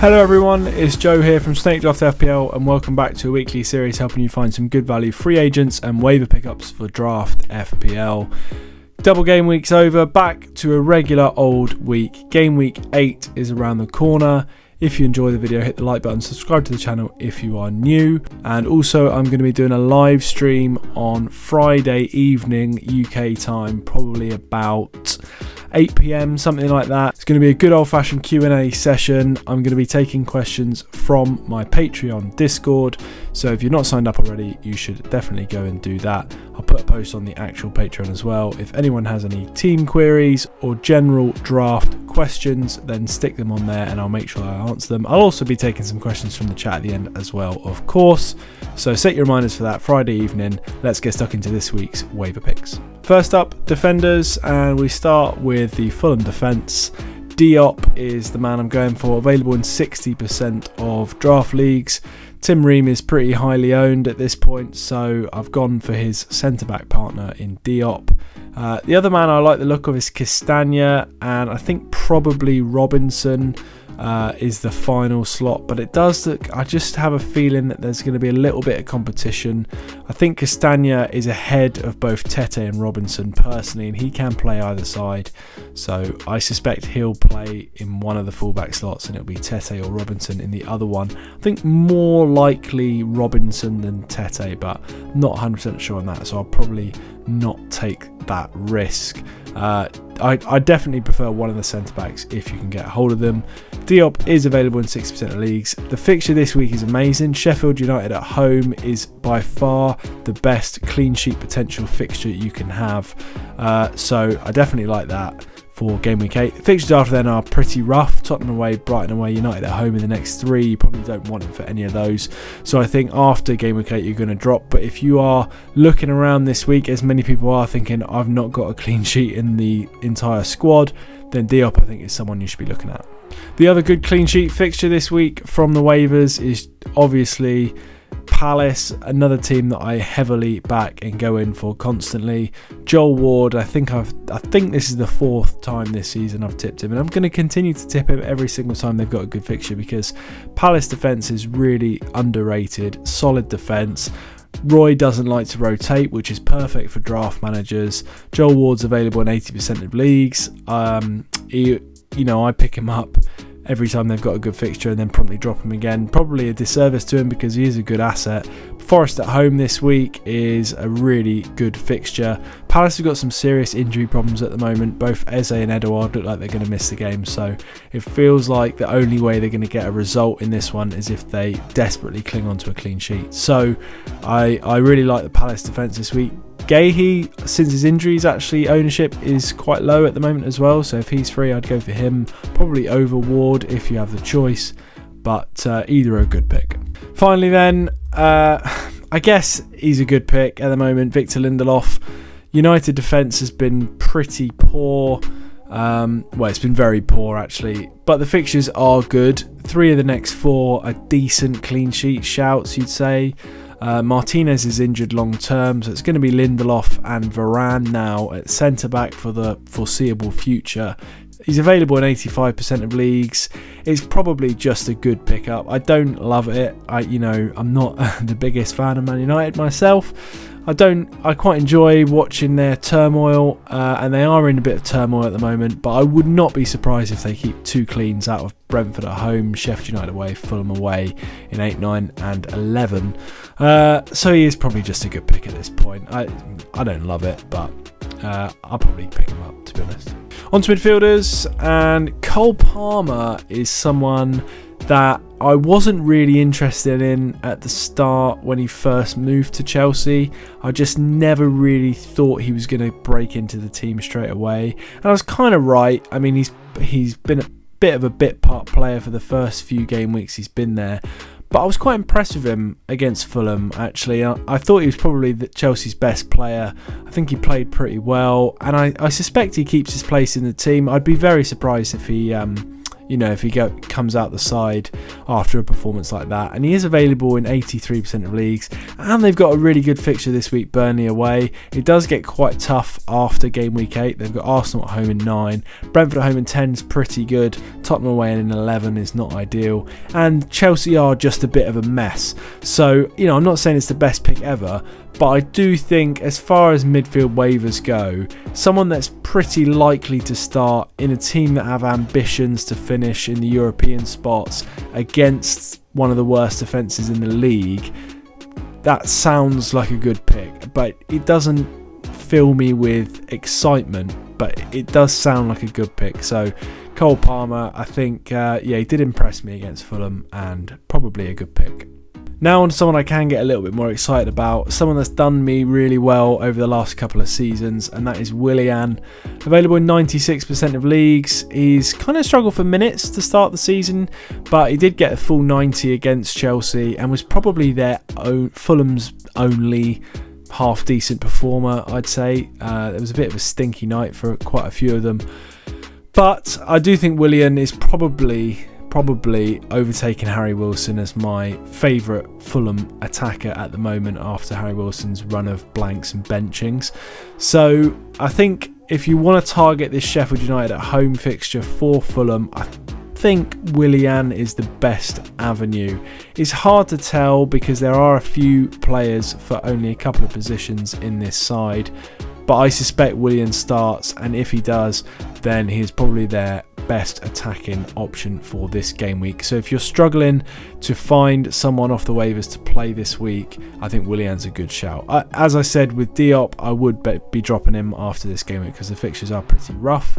Hello everyone, it's Joe here from Draft FPL and welcome back to a weekly series helping you find some good value free agents and waiver pickups for Draft FPL. Double game week's over, back to a regular old week. Game week 8 is around the corner. If you enjoy the video, hit the like button, subscribe to the channel if you are new. And also I'm going to be doing a live stream on Friday evening UK time, probably about 8 PM, something like that. It's going to be a good old-fashioned Q&A session. I'm going to be taking questions from my Patreon Discord, so if you're not signed up already, you should definitely go and do that. I'll put a post on the actual Patreon as well. If anyone has any team queries or general draft questions, then stick them on there and I'll make sure I answer them. I'll also be taking some questions from the chat at the end as well, of course. So set your reminders for that Friday evening. Let's get stuck into this week's waiver picks. First up, defenders, and we start with the Fulham defence. Diop is the man I'm going for, available in 60% of draft leagues. Tim Ream is pretty highly owned at this point, so I've gone for his centre-back partner in Diop. The other man I like the look of is Castagna, and I think probably Robinson is the final slot, but it does look, I just have a feeling that there's going to be a little bit of competition. I think Castagna is ahead of both Tete and Robinson personally, and he can play either side, so I suspect he'll play in one of the fullback slots and it'll be Tete or Robinson in the other one. I think more likely Robinson than Tete, but not 100% sure on that, so I'll probably not take that risk. I definitely prefer one of the centre-backs if you can get a hold of them. Diop is available in 60% of leagues. The fixture this week is amazing. Sheffield United at home is by far the best clean sheet potential fixture you can have. So I definitely like that for game week 8. The fixtures after then are pretty rough. Tottenham away, Brighton away, United at home in the next 3. You probably don't want it for any of those. So I think after game week 8 you're going to drop. But if you are looking around this week, as many people are, thinking I've not got a clean sheet in the entire squad, then Diop I think is someone you should be looking at. The other good clean sheet fixture this week from the waivers is obviously Palace, another team that I heavily back and go in for constantly. Joel Ward, I think this is the 4th time this season I've tipped him, and I'm going to continue to tip him every single time they've got a good fixture because Palace defence is really underrated, solid defence. Roy doesn't like to rotate, which is perfect for draft managers. Joel Ward's available in 80% of leagues. I pick him up every time they've got a good fixture and then promptly drop him again. Probably a disservice to him because he is a good asset. Forest at home this week is a really good fixture. Palace have got some serious injury problems at the moment. Both Eze and Edouard look like they're going to miss the game, so it feels like the only way they're going to get a result in this one is if they desperately cling on to a clean sheet. So I really like the Palace defence this week. Gahey, since his injuries, actually ownership is quite low at the moment as well, so if he's free I'd go for him, probably over Ward if you have the choice, but either are a good pick. Finally then, I guess he's a good pick at the moment, Victor Lindelof. United defence has been pretty poor, well, it's been very poor actually, but the fixtures are good. 3 of the next 4 are decent clean sheet shouts, you'd say. Martinez is injured long term, so it's going to be Lindelof and Varane now at centre-back for the foreseeable future. He's available in 85% of leagues. It's probably just a good pickup. I don't love it. I'm not the biggest fan of Man United myself. I quite enjoy watching their turmoil, and they are in a bit of turmoil at the moment, but I would not be surprised if they keep 2 cleans out of Brentford at home, Sheffield United away, Fulham away in 8, 9 and 11. So he is probably just a good pick at this point. I don't love it, but I'll probably pick him up, to be honest. On to midfielders, and Cole Palmer is someone that I wasn't really interested in at the start when he first moved to Chelsea. I just never really thought he was going to break into the team straight away, and I was kind of right. I mean, he's been a bit of a bit part player for the first few game weeks he's been there, but I was quite impressed with him against Fulham actually. I thought he was probably Chelsea's best player. I think he played pretty well, and I suspect he keeps his place in the team. I'd be very surprised if he if he comes out the side after a performance like that. And he is available in 83% of leagues, and they've got a really good fixture this week, Burnley away. It does get quite tough after game week 8. They've got Arsenal at home in 9, Brentford at home in 10 is pretty good, Tottenham away in 11 is not ideal, and Chelsea are just a bit of a mess. So I'm not saying it's the best pick ever, but I do think, as far as midfield waivers go, someone that's pretty likely to start in a team that have ambitions to finish in the European spots against one of the worst defences in the league, that sounds like a good pick. But it doesn't fill me with excitement, but it does sound like a good pick. So Cole Palmer, I think, he did impress me against Fulham, and probably a good pick. Now on to someone I can get a little bit more excited about, someone that's done me really well over the last couple of seasons, and that is Willian. Available in 96% of leagues. He's kind of struggled for minutes to start the season, but he did get a full 90 against Chelsea and was probably Fulham's only half decent performer, I'd say. It was a bit of a stinky night for quite a few of them, but I do think Willian is probably overtaking Harry Wilson as my favourite Fulham attacker at the moment after Harry Wilson's run of blanks and benchings. So I think if you want to target this Sheffield United at home fixture for Fulham, I think Willian is the best avenue. It's hard to tell because there are a few players for only a couple of positions in this side, but I suspect Willian starts, and if he does, then he's probably their best attacking option for this game week. So if you're struggling to find someone off the waivers to play this week, I think Willian's a good shout. As I said with Diop, I would be dropping him after this game week because the fixtures are pretty rough,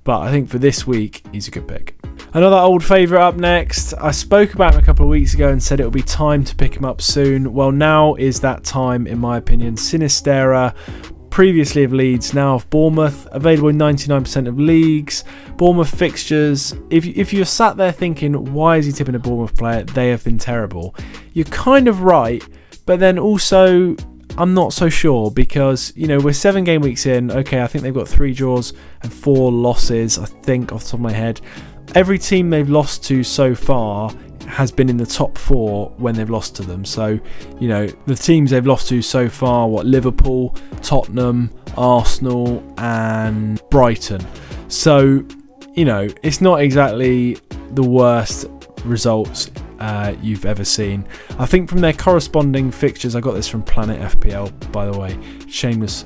but I think for this week, he's a good pick. Another old favourite up next. I spoke about him a couple of weeks ago and said it would be time to pick him up soon. Well, now is that time, in my opinion. Sinistera, previously of Leeds, now of Bournemouth, available in 99% of leagues. Bournemouth fixtures, if you're sat there thinking, why is he tipping a Bournemouth player? They have been terrible. You're kind of right, but then also I'm not so sure because, we're 7 game weeks in. Okay, I think they've got 3 draws and 4 losses, I think, off the top of my head. Every team they've lost to so far has been in the top 4 when they've lost to them. So, the teams they've lost to so far, Liverpool, Tottenham, Arsenal and Brighton. So, it's not exactly the worst results you've ever seen. I think from their corresponding fixtures, I got this from Planet FPL, by the way, shameless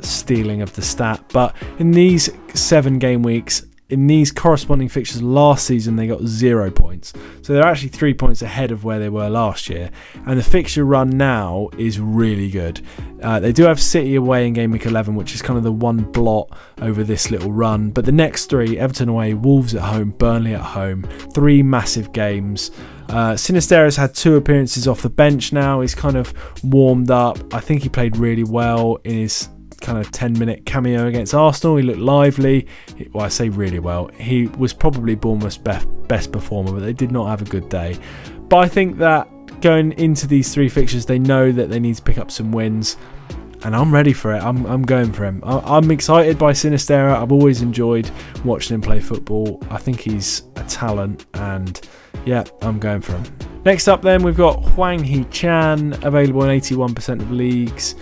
stealing of the stat, but in these 7 game weeks, in these corresponding fixtures last season, they got 0 points. So they're actually 3 points ahead of where they were last year. And the fixture run now is really good. They do have City away in game week 11, which is kind of the one blot over this little run. But the next 3, Everton away, Wolves at home, Burnley at home, 3 massive games. Sinistera's had 2 appearances off the bench now. He's kind of warmed up. I think he played really well in his kind of 10-minute cameo against Arsenal. He looked lively. Well, I say really well. He was probably Bournemouth's best performer, but they did not have a good day. But I think that going into these 3 fixtures, they know that they need to pick up some wins, and I'm ready for it. I'm going for him. I'm excited by Sinistera. I've always enjoyed watching him play football. I think he's a talent, and yeah, I'm going for him. Next up then, we've got Huang Chan, available in 81% of leagues.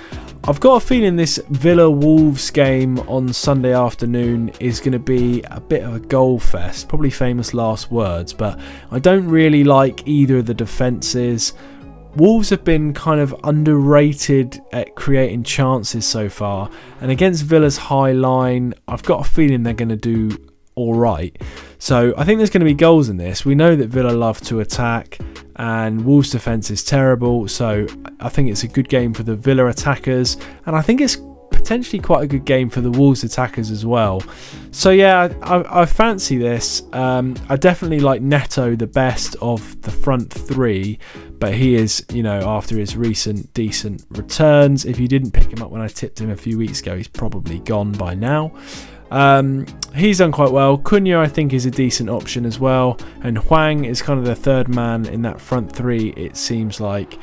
I've got a feeling this Villa-Wolves game on Sunday afternoon is going to be a bit of a goal fest. Probably famous last words, but I don't really like either of the defences. Wolves have been kind of underrated at creating chances so far, and against Villa's high line, I've got a feeling they're going to do all right. So I think there's going to be goals in this. We know that Villa love to attack, and Wolves' defence is terrible, so I think it's a good game for the Villa attackers, and I think it's potentially quite a good game for the Wolves attackers as well. So yeah, I fancy this. I definitely like Neto the best of the front 3, but he is, after his recent decent returns, if you didn't pick him up when I tipped him a few weeks ago, he's probably gone by now. He's done quite well. Cunha, I think, is a decent option as well, and Huang is kind of the third man in that front 3, it seems like.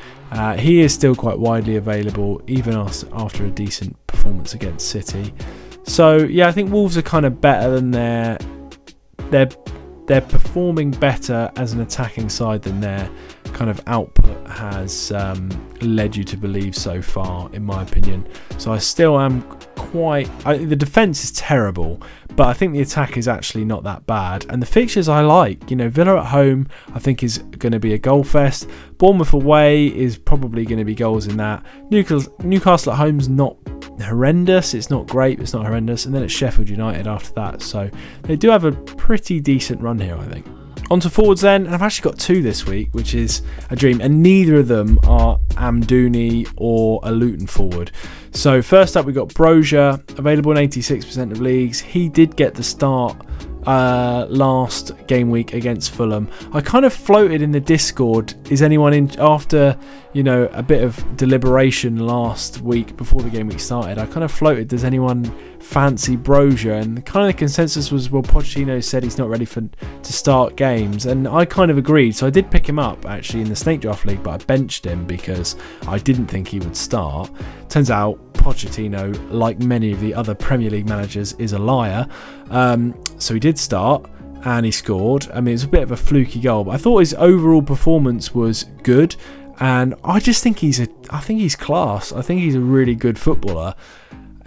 He is still quite widely available, even after a decent performance against City. So yeah, I think Wolves are kind of better than their they're performing better as an attacking side than their kind of output has led you to believe so far, in my opinion. So I still am the defence is terrible, but I think the attack is actually not that bad. And the fixtures I like, you know, Villa at home I think is going to be a goal fest. Bournemouth away is probably going to be goals in that. Newcastle at home's not horrendous, it's not great, but it's not horrendous. And then it's Sheffield United after that. So they do have a pretty decent run here, I think. On to forwards then, and I've actually got 2 this week, which is a dream, and neither of them are Amdouni or a Luton forward. So first up, we got Brozier, available in 86% of leagues. He did get the start last game week against Fulham. I kind of floated in the Discord, is anyone in, after, you know, a bit of deliberation last week before the game week started, I kind of floated, does anyone fancy Brozier? And kind of the consensus was, well, Pochettino said he's not ready to start games, and I kind of agreed. So I did pick him up actually in the Snake Draft League, but I benched him because I didn't think he would start. Turns out Pochettino, like many of the other Premier League managers, is a liar. So he did start and he scored. I mean, it was a bit of a fluky goal, but I thought his overall performance was good. And I just think I think he's class. I think he's a really good footballer.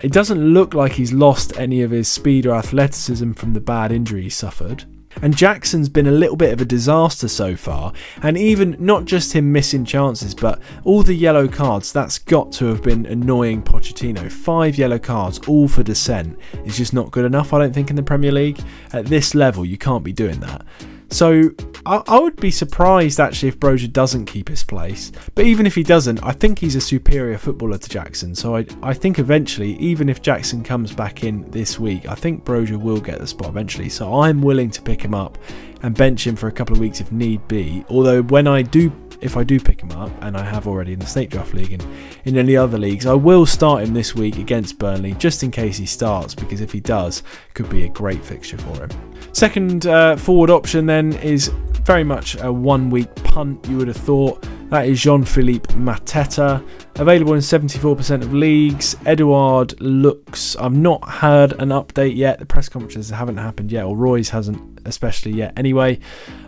It doesn't look like he's lost any of his speed or athleticism from the bad injury he suffered. And Jackson's been a little bit of a disaster so far, and even not just him missing chances, but all the yellow cards, that's got to have been annoying Pochettino. 5 yellow cards, all for dissent, is just not good enough, I don't think, in the Premier League. At this level, you can't be doing that. So I would be surprised actually if Brozier doesn't keep his place. But even if he doesn't, I think he's a superior footballer to Jackson. So I think eventually, even if Jackson comes back in this week, I think Brozier will get the spot eventually. So I'm willing to pick him up and bench him for a couple of weeks if need be. Although if I do pick him up, and I have already in the Snake Draft League and in any other leagues, I will start him this week against Burnley, just in case he starts, because if he does, it could be a great fixture for him. Second forward option then is very much a 1 week punt, you would have thought. That is Jean-Philippe Mateta, available in 74% of leagues. Edouard looks, I've not heard an update yet, the press conferences haven't happened yet, or Roy's hasn't especially yet anyway,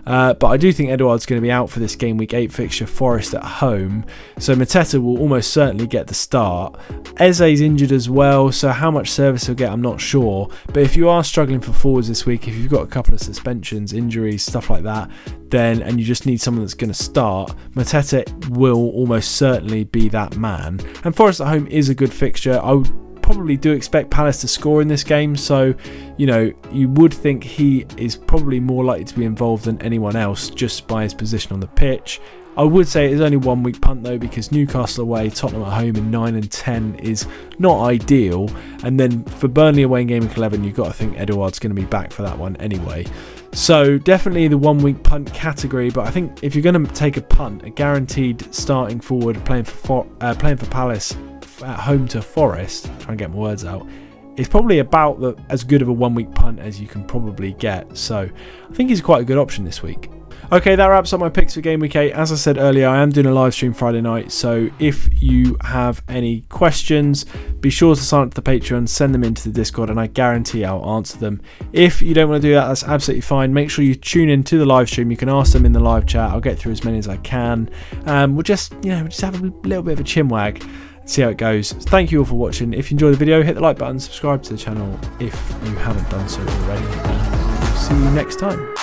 but I do think Edouard's going to be out for this game week 8 fixture, Forest at home, so Mateta will almost certainly get the start. Eze's injured as well, so how much service he'll get I'm not sure, but if you are struggling for forwards this week, if you've got a couple of suspensions, injuries, stuff like that, then and you just need someone that's going to start, Mateta will almost certainly be that man. And Forest at home is a good fixture. I would probably do expect Palace to score in this game, so you know, you would think he is probably more likely to be involved than anyone else just by his position on the pitch. I would say it is only 1 week punt though, because Newcastle away, Tottenham at home in 9 and 10 is not ideal, and then for Burnley away in game week 11 you've got to think Edouard's going to be back for that one anyway. So definitely the 1 week punt category, but I think if you're going to take a punt, a guaranteed starting forward playing for Palace at home to Forest, trying to get my words out, it's probably about as good of a 1 week punt as you can probably get. So I think he's quite a good option this week. Okay, that wraps up my picks for game week 8. As I said earlier, I am doing a live stream Friday night, so if you have any questions, be sure to sign up to the Patreon, send them into the Discord, and I guarantee I'll answer them. If you don't want to do that, that's absolutely fine. Make sure you tune in to the live stream. You can ask them in the live chat. I'll get through as many as I can. We'll just have a little bit of a chinwag, see how it goes. Thank you all for watching. If you enjoyed the video, hit the like button, subscribe to the channel if you haven't done so already, and we'll see you next time.